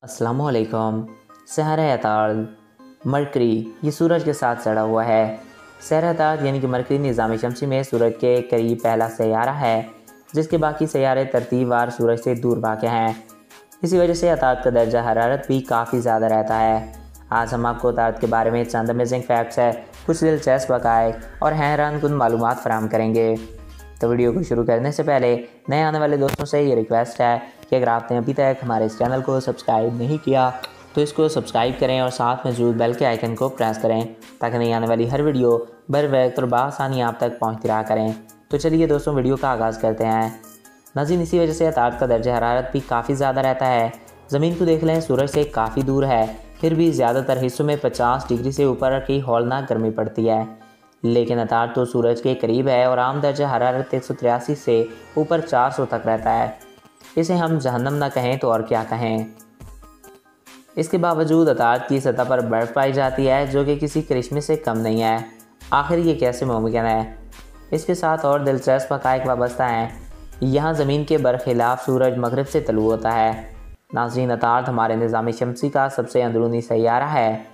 अस्सलामुअलैकुम। सहरा अतार्द मरकरी ये सूरज के साथ सड़ा हुआ है। सहरा अतार्द यानी कि मरकरी निज़ाम शमसी में सूरज के करीब पहला सैयारा है, जिसके बाकी सैयारे तरतीबवार सूरज से दूर वाक़ हैं। इसी वजह से अतार्द का दर्जा हरारत भी काफ़ी ज़्यादा रहता है। आज हम आपको अतार्द के बारे में चंद अमेजिंग फैक्ट्स है, कुछ दिलचस्प वाक़ाए और हैरानकुन मालूमात फ़राहम करेंगे। तो वीडियो को शुरू करने से पहले नए आने वाले दोस्तों से ये रिक्वेस्ट है कि अगर आपने अभी तक हमारे इस चैनल को सब्सक्राइब नहीं किया तो इसको सब्सक्राइब करें और साथ मौजूद बेल के आइकन को प्रेस करें ताकि नई आने वाली हर वीडियो बर वक्त और बआसानी आप तक पहुँचती रहा करें। तो चलिए दोस्तों वीडियो का आगाज़ करते हैं। नाज़रीन, इसी वजह से अतार्द का दर्जा हरारत भी काफ़ी ज़्यादा रहता है। ज़मीन को देख लें, सूरज से काफ़ी दूर है, फिर भी ज़्यादातर हिस्सों में 50 डिग्री से ऊपर की हौलनाक गर्मी पड़ती है। लेकिन अतार्द तो सूरज के करीब है और आम दर्जा हरारत 183 से ऊपर 400 तक रहता है। इसे हम जहन्नम ना कहें तो और क्या कहें। इसके बावजूद अतार्द की सतह पर बर्फ़ पाई जाती है, जो कि किसी करिश्मे से कम नहीं है। आखिर ये कैसे मुमकिन है? इसके साथ और दिलचस्प हक़ाइक़ वाबस्ता हैं। यहाँ ज़मीन के बरखिलाफ़ सूरज मगरिब से तलू होता है। नाज़रीन, अतार्द हमारे निज़ाम शमसी का सबसे अंदरूनी सैयारा है।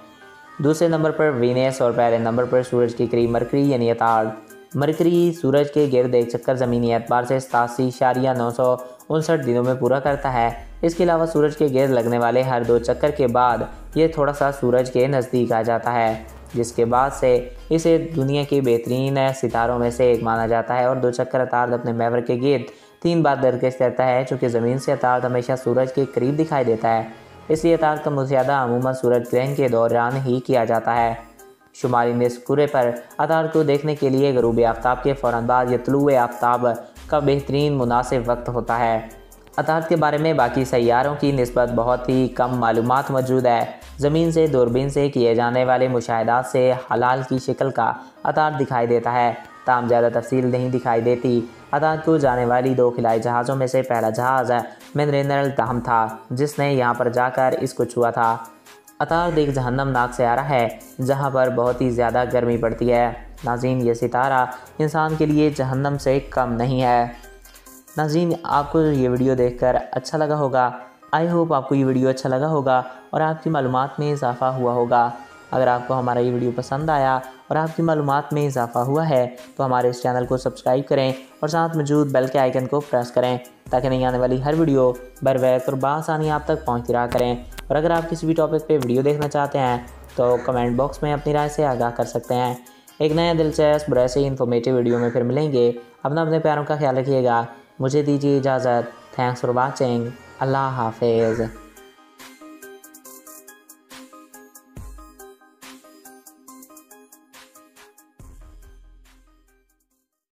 दूसरे नंबर पर वीनस और पहले नंबर पर सूरज के करीब मरकरी यानी अतार्द। मरकरी सूरज के गिर्द एक चक्कर ज़मीनी एतबार से 87,959 दिनों में पूरा करता है। इसके अलावा सूरज के गिर्द लगने वाले हर 2 चक्कर के बाद ये थोड़ा सा सूरज के नज़दीक आ जाता है, जिसके बाद से इसे दुनिया के बेहतरीन सितारों में से एक माना जाता है। और 2 चक्कर अतार्द अपने महवर के गिर्द 3 बार दरकश करता है। चूँकि ज़मीन से अतार्द हमेशा सूरज के करीब दिखाई देता है, इसलिए अतार्द का मुशाहदा अमूमन सूरज ग्रहण के दौरान ही किया जाता है। शुमारी निस्फ़ कुरे पर अतार्द को देखने के लिए ग़रूब आफ्ताब के फ़ौरन बाद या तुलूए आफ्ताब का बेहतरीन मुनासिब वक्त होता है। अतार्द के बारे में बाकी सैयारों की निस्बत बहुत ही कम मालूमात मौजूद है। ज़मीन से दूरबीन से किए जाने वाले मुशाहिदात से हलाल की शक्ल का अतार्द दिखाई देता है, ताम ज़्यादा तफसील नहीं दिखाई देती। अतार्द को जाने वाली 2 खिलाई जहाज़ों में से पहला जहाज़ मिनरल तहम था, जिसने यहाँ पर जाकर इसको छुआ था। अतार्द एक जहन्नमनाक सैयारा है जहाँ पर बहुत ही ज़्यादा गर्मी पड़ती है। नाज़रीन, ये सितारा इंसान के लिए जहन्नम से कम नहीं है। नाज़रीन, आपको ये वीडियो देखकर अच्छा लगा होगा। आई होप आपको ये वीडियो अच्छा लगा होगा और आपकी मालूमात में इजाफ़ा हुआ होगा। अगर आपको हमारा ये वीडियो पसंद आया और आपकी मालूमात में इजाफ़ा हुआ है तो हमारे इस चैनल को सब्सक्राइब करें और साथ मौजूद बेल के आइकन को प्रेस करें ताकि नहीं आने वाली हर वीडियो बर वक्त और बआसानी आप तक पहुँचती रहा करें। और अगर आप किसी भी टॉपिक पे वीडियो देखना चाहते हैं तो कमेंट बॉक्स में अपनी राय से आगाह कर सकते हैं। एक नया दिलचस्प और ऐसे ही इन्फॉर्मेटिव वीडियो में फिर मिलेंगे। अपने प्यारों का ख्याल रखिएगा। मुझे दीजिए इजाज़त। Thanks for watching. अल्लाह हाफिज़।